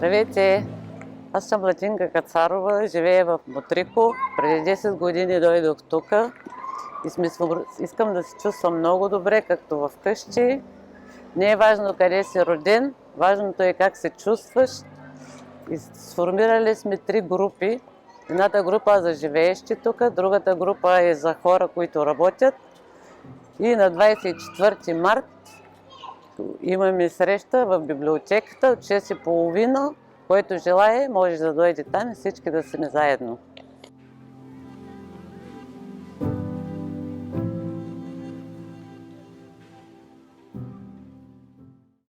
Здравейте! Аз съм Латинка Кацарова, живея в Мотрико. Преди 10 години дойдох тук и искам да се чувствам много добре, както в къщи. Не е важно къде си роден, важното е как се чувстваш. И сформирали сме 3 групи. Едната група е за живеещи тук, другата група е за хора, които работят. И на 24 март имаме среща в библиотеката от 6:30. Който желае, може да дойде там и всички да сме заедно.